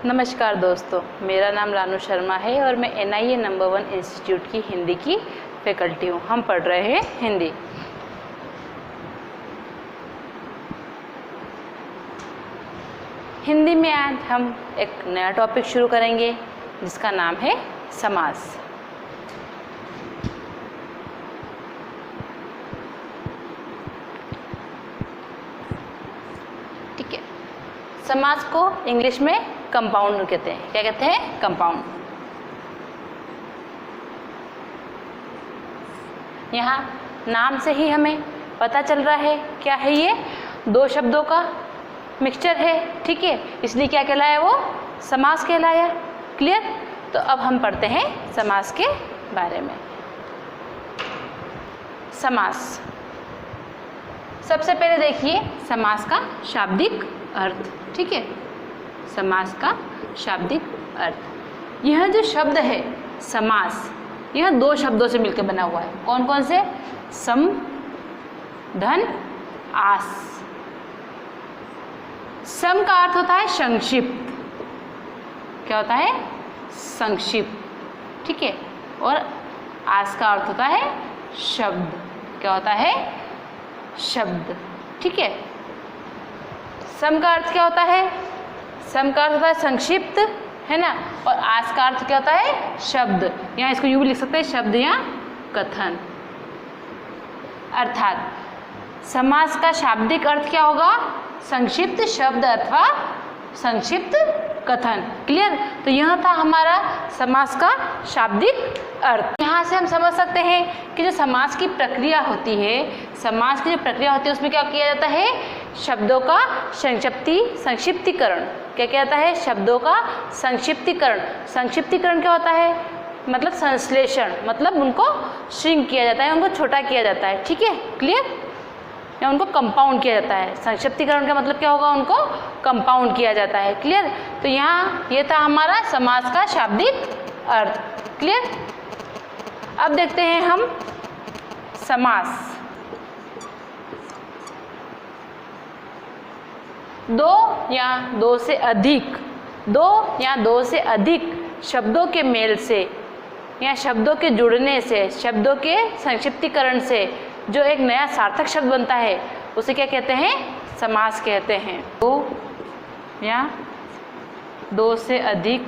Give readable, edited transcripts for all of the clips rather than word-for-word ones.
नमस्कार दोस्तों, मेरा नाम रानू शर्मा है और मैं NIA नंबर 1 इंस्टीट्यूट की हिंदी की फैकल्टी हूँ। हम पढ़ रहे हैं हिंदी। हिंदी में आज हम एक नया टॉपिक शुरू करेंगे जिसका नाम है समास। ठीक है, समास को इंग्लिश में कंपाउंड कहते हैं। क्या कहते हैं? कंपाउंड। यहाँ नाम से ही हमें पता चल रहा है क्या है, ये दो शब्दों का मिक्सचर है। ठीक है, इसलिए क्या कहलाया? वो समास कहलाया। क्लियर? तो अब हम पढ़ते हैं समास के बारे में। समास, सबसे पहले देखिए समास का शाब्दिक अर्थ। ठीक है, समास का शाब्दिक अर्थ। यह जो शब्द है समास, यह दो शब्दों से मिलकर बना हुआ है। कौन कौन से? सम, धन, आस। सम का अर्थ होता है संक्षिप्त। क्या होता है? संक्षिप्त। ठीक है, और आस का अर्थ होता है शब्द। क्या होता है? शब्द। ठीक है, सम का अर्थ क्या होता है? सम का अर्थ होता है संक्षिप्त, है ना, और आस का अर्थ क्या होता है? शब्द। यहाँ इसको यूँ भी लिख सकते हैं, शब्द या कथन। अर्थात समास का शाब्दिक अर्थ क्या होगा? संक्षिप्त शब्द अथवा संक्षिप्त कथन। क्लियर? तो यह था हमारा समास का शाब्दिक अर्थ। यहाँ से हम समझ सकते हैं कि जो समास की प्रक्रिया होती है, समास की जो प्रक्रिया होती है उसमें क्या किया जाता है? शब्दों का संक्षिप्तीकरण। क्या किया जाता है? शब्दों का संक्षिप्तीकरण। संक्षिप्तीकरण क्या होता है? मतलब संश्लेषण, मतलब उनको श्रिंक किया जाता है, उनको छोटा किया जाता है। ठीक है, क्लियर? या उनको कंपाउंड किया जाता है। संक्षिप्तीकरण का मतलब क्या होगा? उनको कंपाउंड किया जाता है। क्लियर? तो यहाँ ये था हमारा समास का शाब्दिक अर्थ। क्लियर? अब देखते हैं हम समास। दो या दो से अधिक शब्दों के मेल से या शब्दों के जुड़ने से, शब्दों के संक्षिप्तीकरण से जो एक नया सार्थक शब्द बनता है उसे क्या कहते हैं? समास कहते हैं। दो या दो से अधिक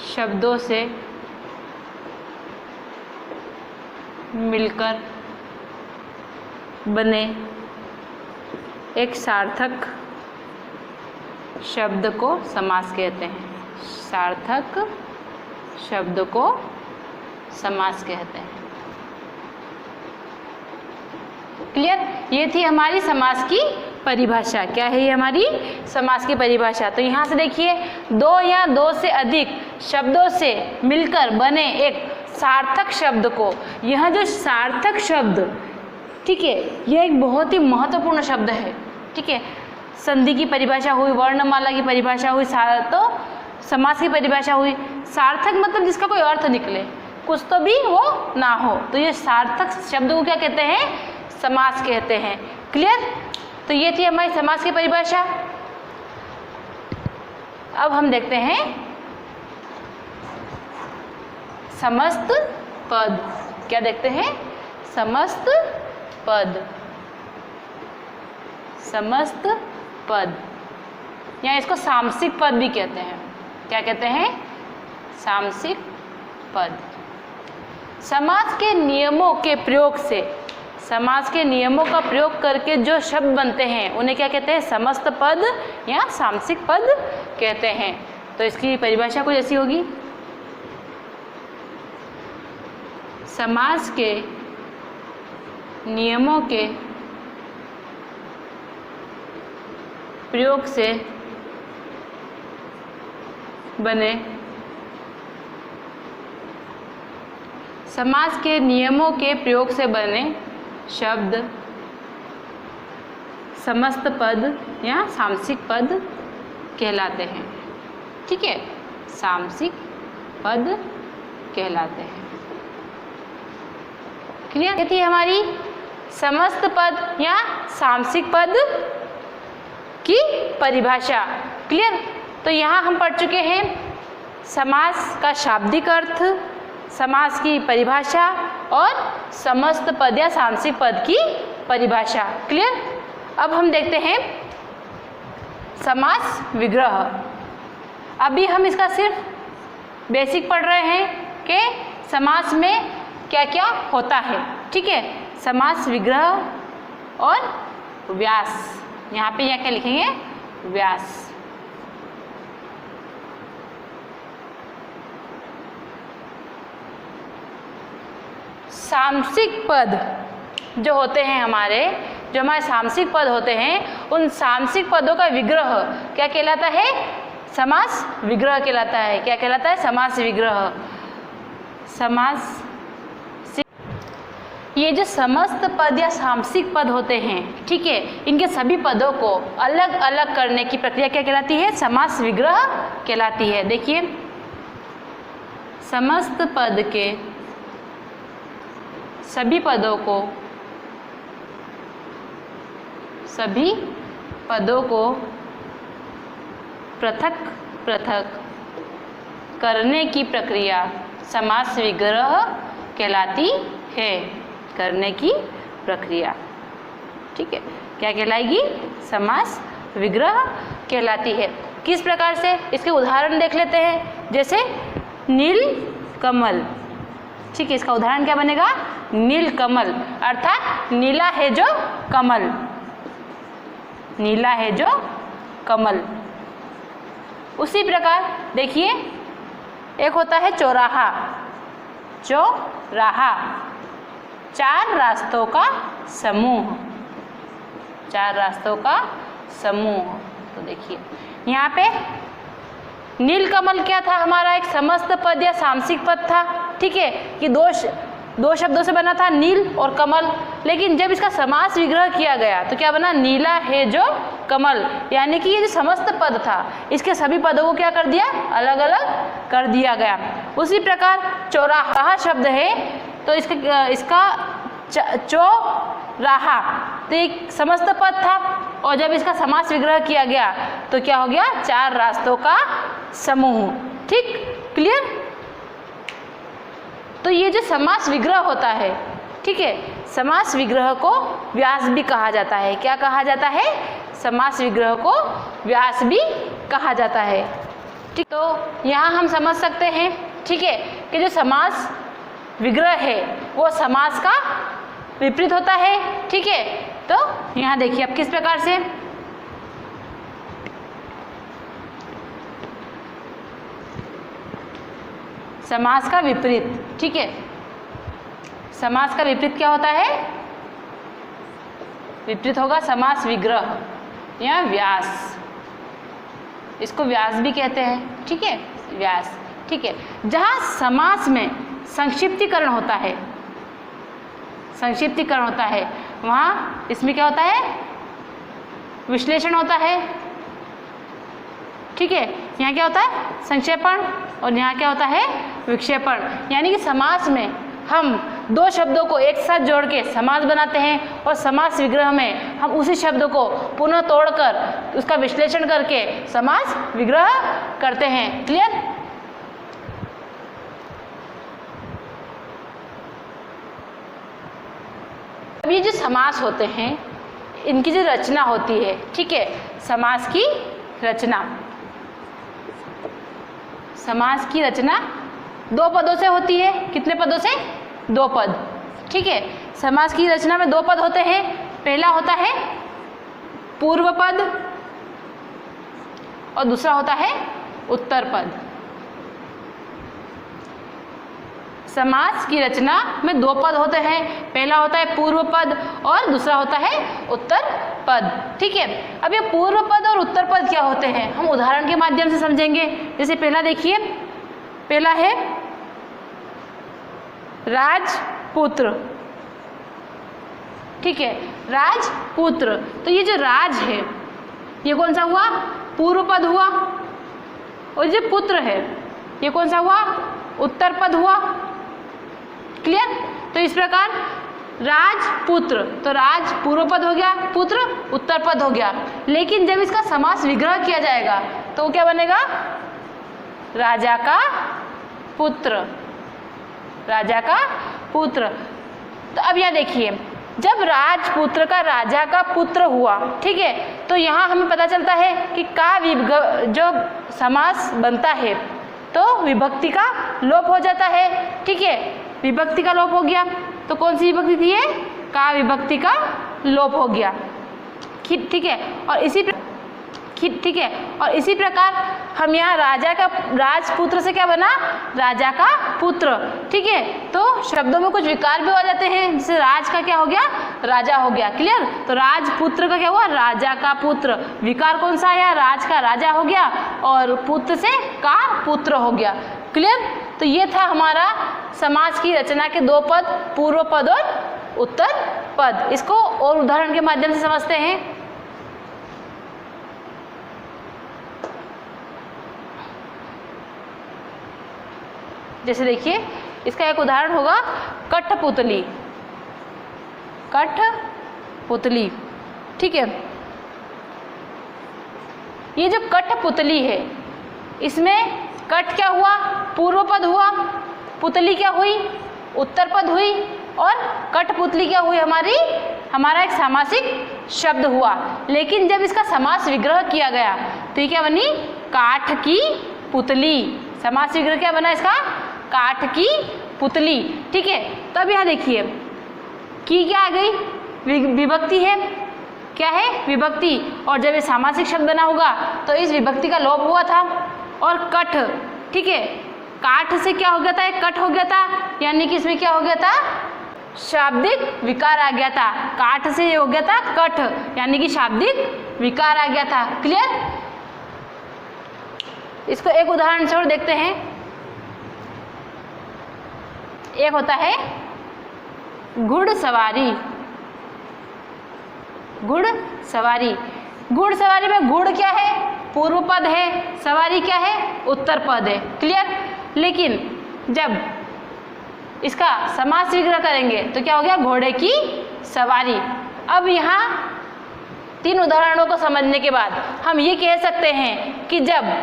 शब्दों से मिलकर बने एक सार्थक शब्द को समास कहते हैं। सार्थक शब्द को समास कहते हैं। क्लियर? ये थी हमारी समास की परिभाषा। क्या है ये हमारी समास की परिभाषा? तो यहाँ से देखिए, दो या दो से अधिक शब्दों से मिलकर बने एक सार्थक शब्द को, यह जो सार्थक शब्द, ठीक है, यह एक बहुत ही महत्वपूर्ण शब्द है। ठीक है, संधि की परिभाषा हुई, वर्णमाला की परिभाषा हुई, तो समास की परिभाषा हुई। सार्थक मतलब जिसका कोई अर्थ निकले, कुछ तो भी वो ना हो, तो ये सार्थक शब्द को क्या कहते हैं? समास कहते हैं। क्लियर? तो ये थी हमारी समास की परिभाषा। अब हम देखते हैं समस्त पद। क्या देखते हैं? समस्त पद। समस्त पद, या इसको सामसिक पद भी कहते हैं। क्या कहते हैं? सामसिक पद। समास के नियमों के प्रयोग से, समास के नियमों का प्रयोग करके जो शब्द बनते हैं उन्हें क्या कहते हैं? समस्त पद या सामसिक पद कहते हैं। तो इसकी परिभाषा कुछ ऐसी होगी, समास के नियमों के प्रयोग से बने, समास के नियमों के प्रयोग से बने शब्द समस्त पद या सामसिक पद कहलाते हैं। ठीक है, सामसिक पद कहलाते हैं। क्लियर? ये थी हमारी समस्त पद या सामसिक पद। की परिभाषा। क्लियर। तो यहाँ हम पढ़ चुके हैं समास का शाब्दिक अर्थ, समास की परिभाषा और समस्त पद या सांसिक पद की परिभाषा। क्लियर। अब हम देखते हैं समास विग्रह। अभी हम इसका सिर्फ बेसिक पढ़ रहे हैं कि समास में क्या क्या होता है। ठीक है। समास विग्रह और व्यास, यहाँ पे क्या लिखेंगे, व्यास। सामसिक पद जो होते हैं हमारे, जो हमारे सामसिक पद होते हैं, उन सामसिक पदों का विग्रह क्या कहलाता है, समास विग्रह कहलाता है। क्या कहलाता है, समास विग्रह। समास, ये जो समस्त पद या सामसिक पद होते हैं, ठीक है, इनके सभी पदों को अलग अलग करने की प्रक्रिया क्या कहलाती है, समास विग्रह कहलाती है। देखिए, समस्त पद के सभी पदों को पृथक पृथक करने की प्रक्रिया समास विग्रह कहलाती है। करने की प्रक्रिया, ठीक है, क्या कहलाएगी, समास विग्रह कहलाती है। किस प्रकार से, इसके उदाहरण देख लेते हैं। जैसे नील कमल, ठीक है, इसका उदाहरण क्या बनेगा, नील कमल, अर्थात नीला है जो कमल, नीला है जो कमल। उसी प्रकार देखिए, एक होता है चौराहा, चौराहा, चार रास्तों का समूह, चार रास्तों का समूह। तो देखिए यहाँ पे नीलकमल क्या था, हमारा एक समस्त पद या सामसिक पद था। ठीक है, कि दो शब्दों से बना था, नील और कमल। लेकिन जब इसका समास विग्रह किया गया तो क्या बना, नीला है जो कमल। यानी कि ये जो समस्त पद था, इसके सभी पदों को क्या कर दिया, अलग अलग कर दिया गया। उसी प्रकार चौराहा शब्द है, तो इसका चौराहा तो एक समस्त पद था, और जब इसका समास विग्रह किया गया तो क्या हो गया, चार रास्तों का समूह। ठीक, क्लियर। तो ये जो समास विग्रह होता है, ठीक है, समास विग्रह को व्यास भी कहा जाता है। क्या कहा जाता है, समास विग्रह को व्यास भी कहा जाता है। ठीक, तो यहाँ हम समझ सकते हैं, ठीक है, कि जो समास विग्रह है वो समास का विपरीत होता है। ठीक है, तो यहाँ देखिए अब किस प्रकार से, समास का विपरीत, ठीक है, समास का विपरीत क्या होता है, विपरीत होगा समास विग्रह या व्यास। इसको व्यास भी कहते हैं। ठीक है, व्यास। ठीक है, जहाँ समास में संक्षिप्तीकरण होता है, संक्षिप्तीकरण होता है, वहाँ इसमें क्या होता है, विश्लेषण होता है। ठीक है, यहाँ क्या होता है, संक्षेपण, और यहाँ क्या होता है, विक्षेपण। यानी कि समास में हम दो शब्दों को एक साथ जोड़ के समास बनाते हैं, और समास विग्रह में हम उसी शब्द को पुनः तोड़कर उसका विश्लेषण करके समास विग्रह करते हैं। क्लियर। अब ये जो समास होते हैं, इनकी जो रचना होती है, ठीक है, समास की रचना, समास की रचना दो पदों से होती है। कितने पदों से, दो पद। ठीक है, समास की रचना में दो पद होते हैं। पहला होता है पूर्व पद और दूसरा होता है उत्तर पद। समास की रचना में दो पद होते हैं, पहला होता है पूर्व पद और दूसरा होता है उत्तर पद। ठीक है, अब ये पूर्व पद और उत्तर पद क्या होते हैं, हम उदाहरण के माध्यम से समझेंगे। जैसे पहला देखिए, पहला है राजपुत्र। ठीक है, राजपुत्र, तो ये जो राज है ये कौन सा हुआ, पूर्व पद हुआ, और जो पुत्र है ये कौन सा हुआ, उत्तर पद हुआ। क्लियर। तो इस प्रकार राजपुत्र, तो राज पूर्व पद हो गया, पुत्र उत्तर पद हो गया। लेकिन जब इसका समास विग्रह किया जाएगा तो क्या बनेगा? राजा का पुत्र, राजा का पुत्र। तो अब यह देखिए, जब राजपुत्र का राजा का पुत्र हुआ, ठीक है, तो यहाँ हमें पता चलता है कि का जो समास बनता है तो विभक्ति का लोप हो जाता है, ठीक है, विभक्ति का लोप हो गया। तो कौन सी विभक्ति थी ये? का विभक्ति का लोप हो गया, ठीक है। और इसी प्रकार हम यहाँ राजा का, राजपुत्र से क्या बना? राजा का पुत्र, ठीक है। तो शब्दों में कुछ विकार भी हो जाते हैं, जैसे राज का क्या हो गया? राजा हो गया, क्लियर। तो राजपुत्र का क्या हुआ? राजा का पुत्र। विकार कौन सा आया? राज का राजा हो गया और पुत्र से का पुत्र हो गया, क्लियर। तो ये था हमारा समास की रचना के दो पद, पूर्व पद और उत्तर पद। इसको और उदाहरण के माध्यम से समझते हैं। जैसे देखिए, इसका एक उदाहरण होगा कठपुतली, कठपुतली, ठीक है। ये जो कठपुतली है, इसमें कठ क्या हुआ? पूर्व पद हुआ, पुतली क्या हुई? उत्तर पद हुई, और कठपुतली क्या हुई? हमारा एक सामासिक शब्द हुआ। लेकिन जब इसका समास विग्रह किया गया तो ये क्या बनी? काठ की पुतली। समास विग्रह क्या बना इसका? काठ की पुतली, ठीक है। तब यहाँ देखिए, की क्या आ गई? विभक्ति है, क्या है? विभक्ति। और जब ये सामासिक शब्द बना होगा तो इस विभक्ति का लोप हुआ था। और कठ, ठीक है, काठ से क्या हो गया था? एक कट हो गया था, यानी कि इसमें क्या हो गया था? शाब्दिक विकार आ गया था। काठ से ये हो गया था कठ, यानी कि शाब्दिक विकार आ गया था, क्लियर। इसको एक उदाहरण से और देखते हैं। एक होता है घुड़सवारी, घुड़सवारी। घुड़सवारी में गुड़ क्या है? पूर्व पद है, सवारी क्या है? उत्तर पद है, क्लियर। लेकिन जब इसका समास विग्रह करेंगे तो क्या हो गया? घोड़े की सवारी। अब यहाँ तीन उदाहरणों को समझने के बाद हम ये कह सकते हैं कि जब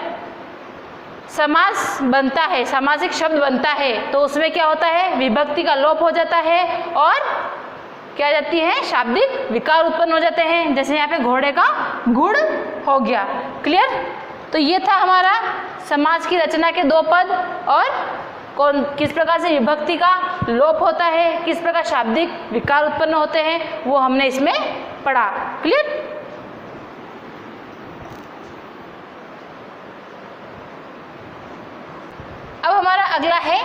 समास बनता है, सामासिक शब्द बनता है, तो उसमें क्या होता है? विभक्ति का लोप हो जाता है और क्या जाती है? शाब्दिक विकार उत्पन्न हो जाते हैं। जैसे यहाँ पे घोड़े का गुड़ हो गया, क्लियर। तो ये था हमारा समास की रचना के दो पद, और किस प्रकार से विभक्ति का लोप होता है, किस प्रकार शाब्दिक विकार उत्पन्न होते हैं, वो हमने इसमें पढ़ा, क्लियर। अब हमारा अगला है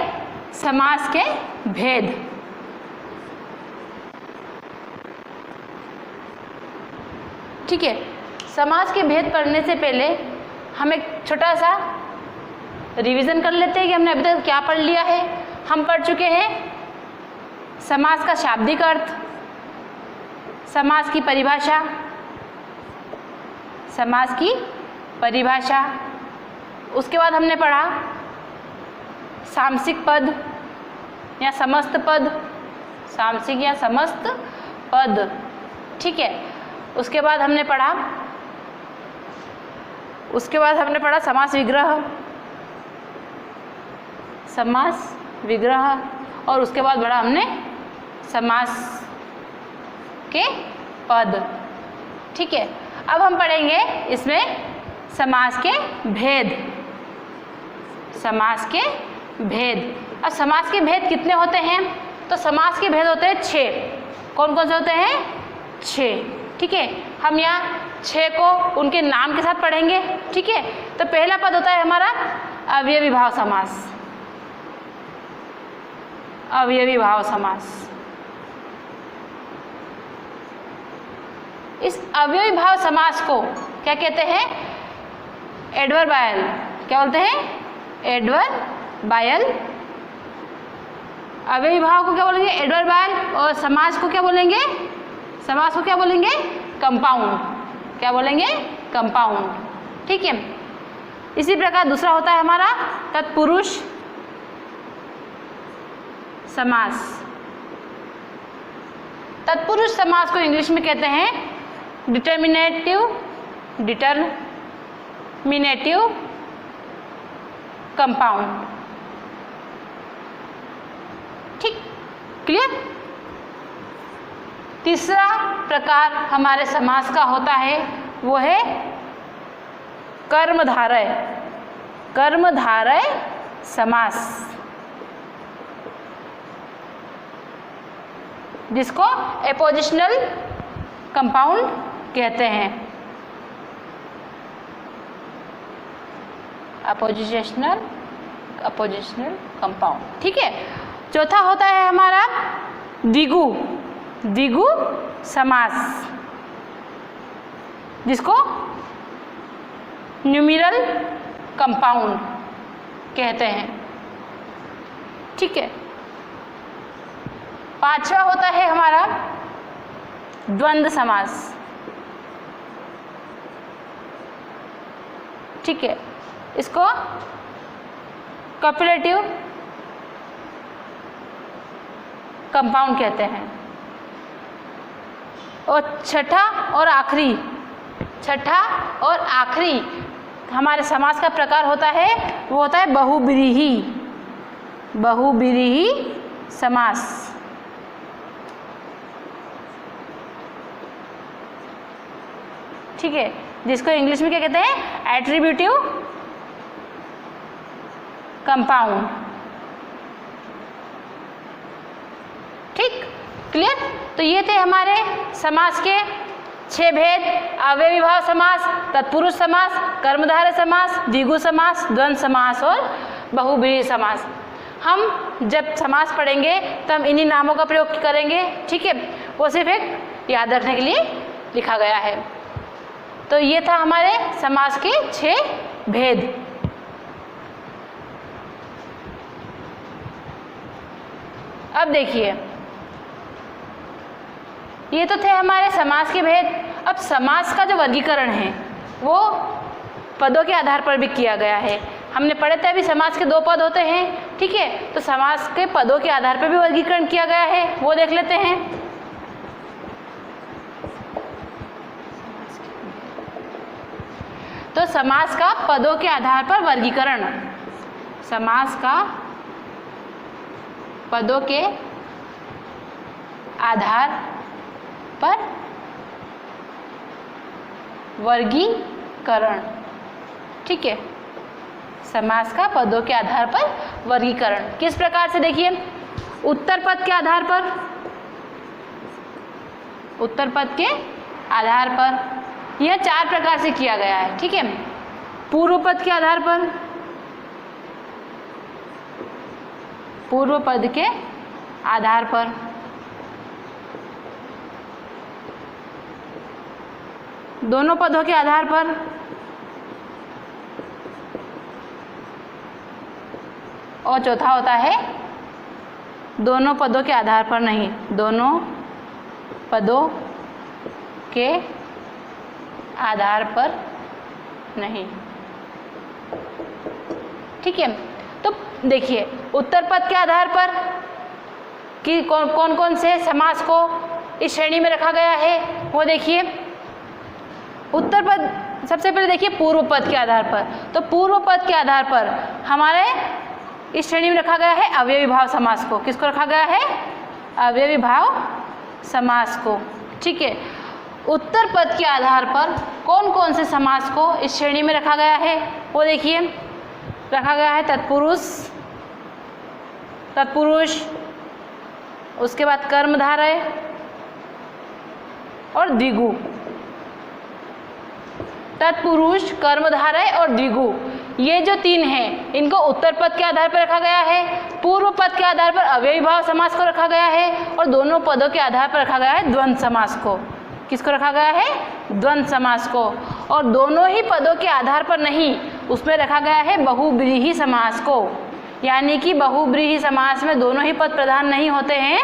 समास के भेद। ठीक है, समास के भेद पढ़ने से पहले हम एक छोटा सा रिवीजन कर लेते हैं कि हमने अभी तक क्या पढ़ लिया है। हम पढ़ चुके हैं समास का शाब्दिक अर्थ, समास की परिभाषा, समास की परिभाषा। उसके बाद हमने पढ़ा सामसिक पद या समस्त पद, सामसिक या समस्त पद, ठीक है। उसके बाद हमने पढ़ा समास विग्रह, समास विग्रह, और उसके बाद पढ़ा हमने समास के पद, ठीक है। अब हम पढ़ेंगे इसमें समास के भेद, समास के भेद। अब समास के भेद कितने होते हैं? तो समास के भेद होते हैं 6। कौन कौन से होते हैं? 6, ठीक है। हम यहाँ 6 को उनके नाम के साथ पढ़ेंगे, ठीक है। तो पहला पद होता है हमारा अवयवी भाव समास, अवयवी भाव समास। इस अवयवी भाव समास को क्या कहते हैं? एडवर्ड बायल। क्या बोलते हैं? एडवर्ड बायल। अवयवी भाव को क्या बोलेंगे? एडवर्ड बायल। और समास को क्या बोलेंगे? समास को क्या बोलेंगे? कंपाउंड। क्या बोलेंगे? कंपाउंड, ठीक है। इसी प्रकार दूसरा होता है हमारा तत्पुरुष समास, तत्पुरुष समास को इंग्लिश में कहते हैं डिटरमिनेटिव कंपाउंड। ठीक, क्लियर। तीसरा प्रकार हमारे समास का होता है वो है कर्मधारय समास, जिसको एपोजिशनल कंपाउंड कहते हैं। अपोजिशनल कंपाउंड, ठीक है। चौथा होता है हमारा द्विगु समास, जिसको न्यूमेरल कंपाउंड कहते हैं, ठीक है। पांचवा होता है हमारा द्वंद्व समास, ठीक है, इसको कॉपरेटिव कंपाउंड कहते हैं। और छठा और आखिरी हमारे समास का प्रकार होता है वो होता है बहुब्रीहि समास, ठीक है, जिसको इंग्लिश में क्या कहते हैं एट्रीब्यूटिव कंपाउंड। ठीक, क्लियर। तो ये थे हमारे समास के 6 भेद: अव्ययी भाव समास, तत्पुरुष समास, कर्मधारय समास, द्विगु समास, द्वंद्व समास और बहुब्रीहि समास। हम जब समास पढ़ेंगे तब इन्हीं नामों का प्रयोग करेंगे, ठीक है। वो सिर्फ एक याद रखने के लिए लिखा गया है। तो ये था हमारे समास के 6 भेद। अब देखिए, ये तो थे हमारे समास के भेद। अब समास का जो वर्गीकरण है वो पदों के आधार पर भी किया गया है। हमने पढ़े थे अभी समास के 2 पद होते हैं, ठीक है। तो समास के पदों के आधार पर भी वर्गीकरण किया गया है, वो देख लेते हैं। तो समास का पदों के आधार पर वर्गीकरण, समास का पदों के आधार पर वर्गीकरण, ठीक है। समास का पदों के आधार पर वर्गीकरण किस प्रकार से, देखिए, उत्तर पद के आधार पर, उत्तर पद के आधार पर यह 4 प्रकार से किया गया है, ठीक है। पूर्व पद के आधार पर, पूर्व पद के आधार पर, दोनों पदों के आधार पर, और चौथा होता है दोनों पदों के आधार पर नहीं, दोनों पदों के आधार पर नहीं, ठीक है। तो देखिए, उत्तर पद के आधार पर कि कौन कौन से समास को इस श्रेणी में रखा गया है वो देखिए। उत्तर पद, सबसे पहले देखिए पूर्व पद के आधार पर। तो पूर्व पद के आधार पर हमारे इस श्रेणी में रखा गया है अव्ययी भाव समास को। किसको रखा गया है? अव्ययी भाव समास को, ठीक है। उत्तर पद के आधार पर कौन कौन से समास को इस श्रेणी में रखा गया है वो देखिए। रखा गया है तत्पुरुष, उसके बाद कर्मधारय और द्विगु। तत्पुरुष, कर्मधारय और द्विगु, ये जो 3 हैं इनको उत्तर पद के आधार पर रखा गया है। पूर्व पद के आधार पर अव्ययी भाव समास को रखा गया है और दोनों पदों के आधार पर रखा गया है द्वंद्व समास को। किसको रखा गया है? द्वंद्व समास को। और दोनों ही पदों के आधार पर नहीं, उसमें रखा गया है बहुब्रीहि समास को। यानी कि बहुब्रीहि समास में दोनों ही पद प्रधान नहीं होते हैं।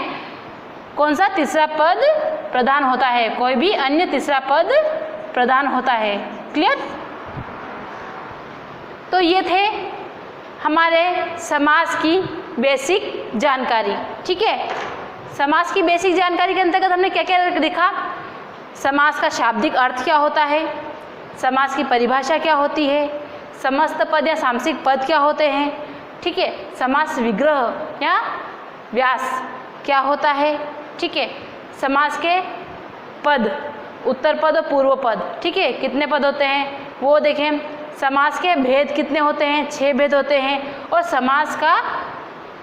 कौन सा? तीसरा पद प्रधान होता है, कोई भी अन्य तीसरा पद प्रधान होता है। क्लियर? तो ये थे हमारे समास की बेसिक जानकारी, ठीक है। समास की बेसिक जानकारी के अंतर्गत हमने क्या क्या देखा? समास का शाब्दिक अर्थ क्या होता है, समास की परिभाषा क्या होती है, समस्त पद या सामसिक पद क्या होते हैं, ठीक है, समास विग्रह या व्यास क्या होता है, ठीक है, समास के पद, उत्तर पद और पूर्व पद, ठीक है, कितने पद होते हैं वो देखें, समास के भेद कितने होते हैं, 6 भेद होते हैं, और समास का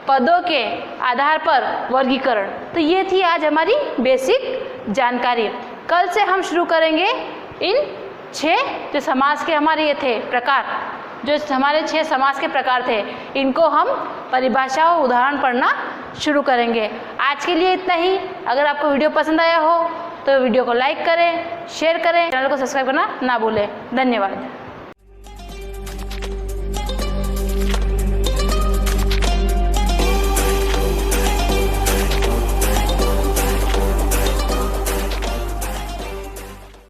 पदों के आधार पर वर्गीकरण। तो ये थी आज हमारी बेसिक जानकारी। कल से हम शुरू करेंगे इन 6 जो समास के हमारे ये थे प्रकार, जो हमारे 6 समास के प्रकार थे, इनको हम परिभाषा और उदाहरण पढ़ना शुरू करेंगे। आज के लिए इतना ही। अगर आपको वीडियो पसंद आया हो तो वीडियो को लाइक करें, शेयर करें, चैनल को सब्सक्राइब करना ना भूलें। धन्यवाद।